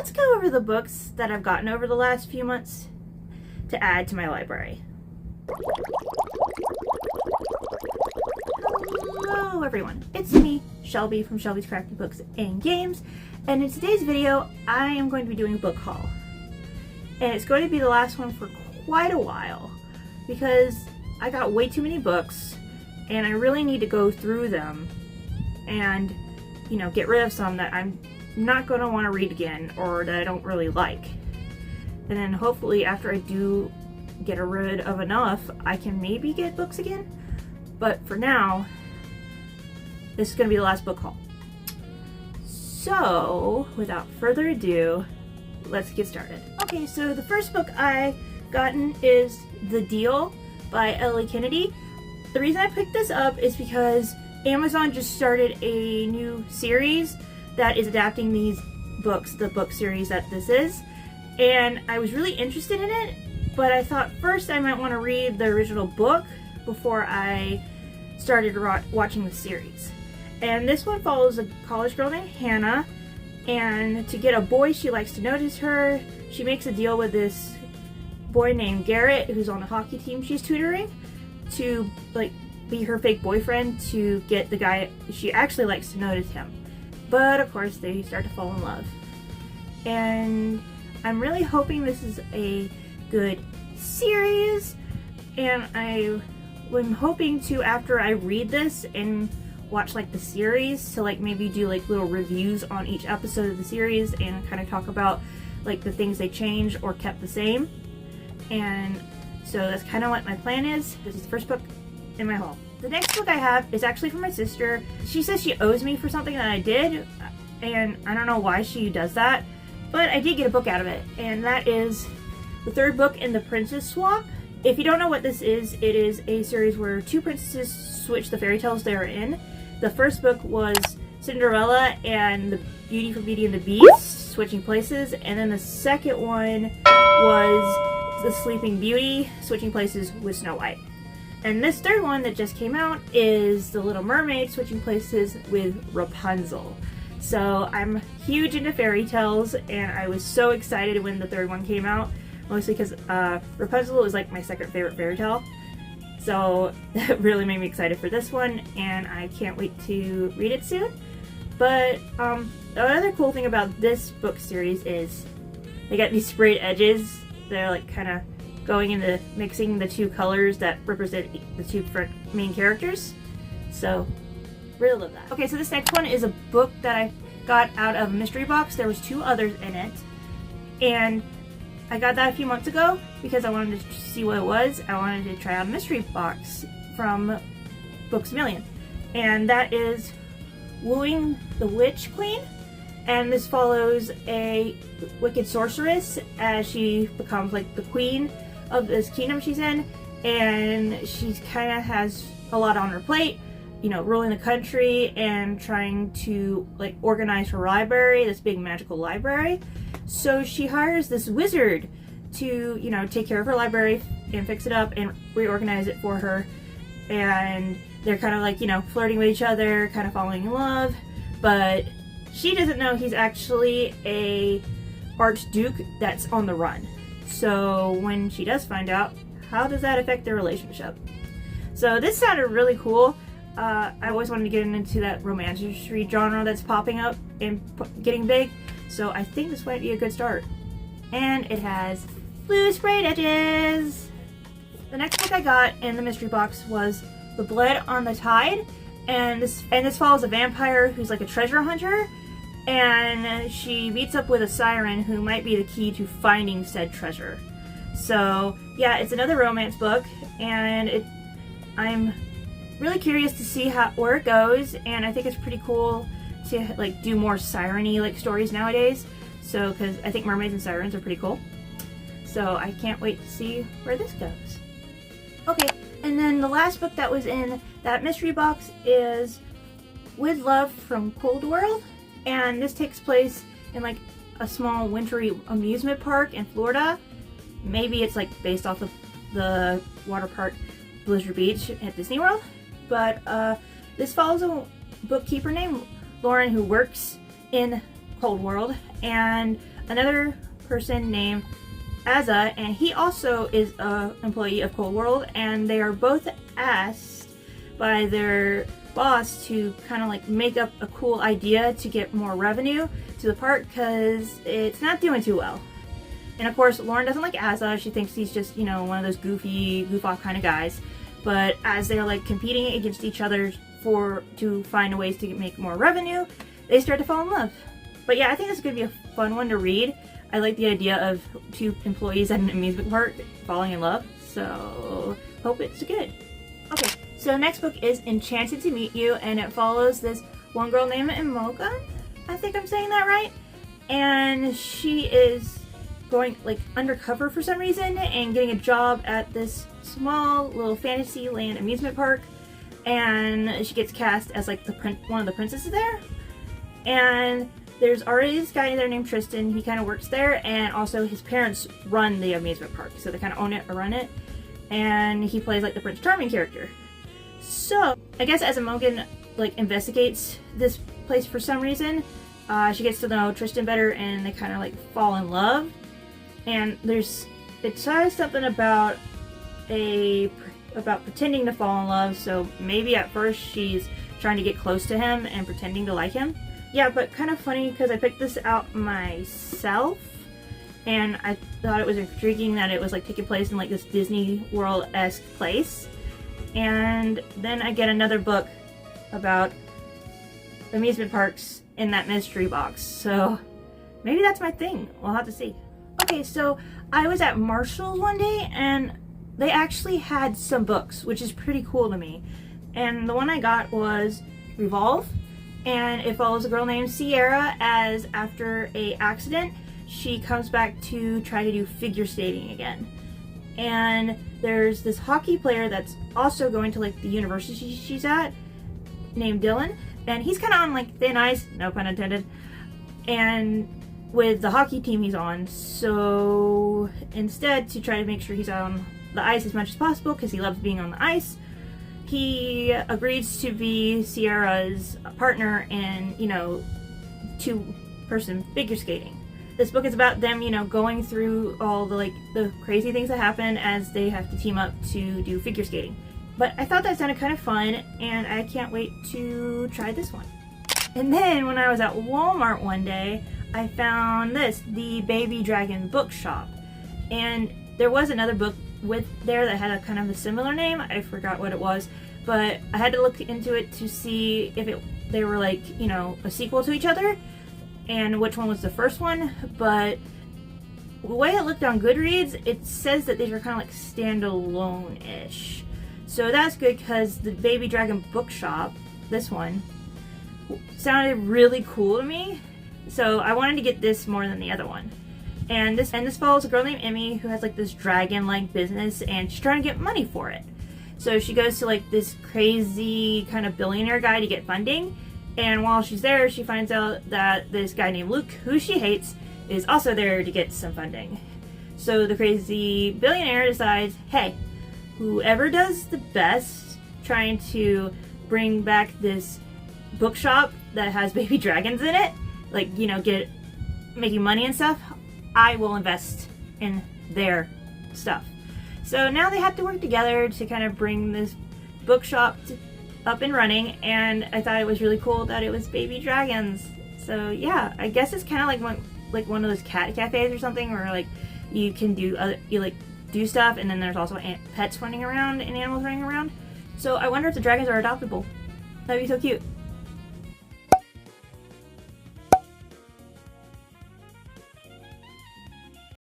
let's go over the books that I've gotten over the last few months to add to my library. Hello everyone, it's me, Shelby from Shelby's Crafty Books and Games, and in today's video I am going to be doing a book haul. And it's going to be the last one for quite a while because I got way too many books and I really need to go through them and, you know, get rid of some that I'm not going to want to read again or that I don't really like. And then hopefully after I do get rid of enough, I can maybe get books again. But for now, this is going to be the last book haul. So, without further ado, let's get started. Okay, so the first book I gotten is The Deal by Ellie Kennedy. The reason I picked this up is because Amazon just started a new series that is adapting these books, the book series that this is, and I was really interested in it, but I thought first I might want to read the original book before I started watching the series. And this one follows a college girl named Hannah, and to get a boy she likes to notice her, she makes a deal with this boy named Garrett who's on the hockey team she's tutoring to be her fake boyfriend to get the guy she actually likes to notice him. But of course they start to fall in love. And I'm really hoping this is a good series, and I'm hoping to, after I read this and watch like the series, to like maybe do like little reviews on each episode of the series and kind of talk about like the things they changed or kept the same. And so that's kind of what my plan is. This is the first book in my haul. The next book I have is actually from my sister. She says she owes me for something that I did, and I don't know why she does that, but I did get a book out of it, and that is the third book in the Princess Swap. If you don't know what this is, it is a series where two princesses switch the fairy tales they are in. The first book was Cinderella and the Beauty from Beauty and the Beast switching places, and then the second one was the Sleeping Beauty switching places with Snow White. And this third one that just came out is The Little Mermaid switching places with Rapunzel. So I'm huge into fairy tales, and I was so excited when the third one came out, mostly because Rapunzel is like my second favorite fairy tale. So that really made me excited for this one, and I can't wait to read it soon. But the other cool thing about this book series is they got these sprayed edges. They're like kind of going into mixing the two colors that represent the two main characters. So really love that. Okay, so this next one is a book that I got out of a mystery box. There was two others in it, and I got that a few months ago because I wanted to see what it was. I wanted to try out a mystery box from Books A Million, and that is Wooing the Witch Queen. And this follows a wicked sorceress as she becomes like the queen of this kingdom she's in, and she kind of has a lot on her plate, you know, ruling the country and trying to like organize her library, this big magical library. So she hires this wizard to, you know, take care of her library and fix it up and reorganize it for her. And they're kind of like, you know, flirting with each other, kind of falling in love, but she doesn't know he's actually a archduke that's on the run. So when she does find out, how does that affect their relationship? So this sounded really cool. I always wanted to get into that romance mystery genre that's popping up and getting big. So I think this might be a good start. And it has blue sprayed edges. The next book I got in the mystery box was The Blood on the Tide. And this follows a vampire who's like a treasure hunter, and she meets up with a siren who might be the key to finding said treasure. So yeah, it's another romance book, and I'm really curious to see where it goes, and I think it's pretty cool to like do more siren-y like stories nowadays. So because I think mermaids and sirens are pretty cool. So I can't wait to see where this goes. Okay, and then the last book that was in that mystery box is With Love from Cold World, and this takes place in like a small wintry amusement park in Florida. Maybe it's like based off of the water park Blizzard Beach at Disney World, but this follows a bookkeeper named Lauren who works in Cold World, and another person named Azza, and he also is an employee of Cold World, and they are both asked by their boss to kind of like make up a cool idea to get more revenue to the park because it's not doing too well. And of course, Lauren doesn't like Azza. She thinks he's just, you know, one of those goofy, goof-off kind of guys. But as they're like competing against each other to find ways to make more revenue, they start to fall in love. But yeah, I think this is going to be a fun one to read. I like the idea of two employees at an amusement park falling in love, so hope it's good. Okay, so next book is Enchanted to Meet You, and it follows this one girl named Imogen. I think I'm saying that right. And she is going like undercover for some reason and getting a job at this small little Fantasyland amusement park, and she gets cast as like one of the princesses there. And there's already this guy there named Tristan. He kind of works there, and also his parents run the amusement park, so they kind of own it or run it. And he plays like the Prince Charming character. So I guess as Imogen like investigates this place for some reason, she gets to know Tristan better, and they kind of like fall in love. And it says something about pretending to fall in love. So maybe at first she's trying to get close to him and pretending to like him. Yeah, but kind of funny because I picked this out myself, and I thought it was intriguing that it was like taking place in like this Disney World-esque place. And then I get another book about amusement parks in that mystery box, so maybe that's my thing. We'll have to see. Okay, so I was at Marshall's one day, and they actually had some books, which is pretty cool to me. And the one I got was Revolve, and it follows a girl named Sierra as after a accident, she comes back to try to do figure skating again. And there's this hockey player that's also going to like the university she's at, named Dylan, and he's kind of on like thin ice, no pun intended, and with the hockey team he's on. So instead, to try to make sure he's on the ice as much as possible because he loves being on the ice, he agrees to be Sierra's partner in, you know, two-person figure skating. This book is about them, you know, going through all the crazy things that happen as they have to team up to do figure skating. But I thought that sounded kind of fun, and I can't wait to try this one. And then when I was at Walmart one day, I found this, the Baby Dragon Bookshop. And there was another book there that had a kind of a similar name. I forgot what it was, but I had to look into it to see if they were like, you know, a sequel to each other and which one was the first one. But the way it looked on Goodreads, it says that these are kind of like standalone-ish. So that's good because the Baby Dragon Bookshop, this one, sounded really cool to me. So I wanted to get this more than the other one. And this follows a girl named Emmy who has like this dragon-like business, and she's trying to get money for it. So she goes to like this crazy kind of billionaire guy to get funding, and while she's there, she finds out that this guy named Luke, who she hates, is also there to get some funding. So the crazy billionaire decides, hey, whoever does the best trying to bring back this bookshop that has baby dragons in it, like, you know, making money and stuff, I will invest in their stuff. So now they have to work together to kind of bring this bookshop up and running, and I thought it was really cool that it was baby dragons. So yeah, I guess it's kind of like one of those cat cafes or something, where like you can do stuff, and then there's also pets running around and animals running around. So I wonder if the dragons are adoptable. That'd be so cute.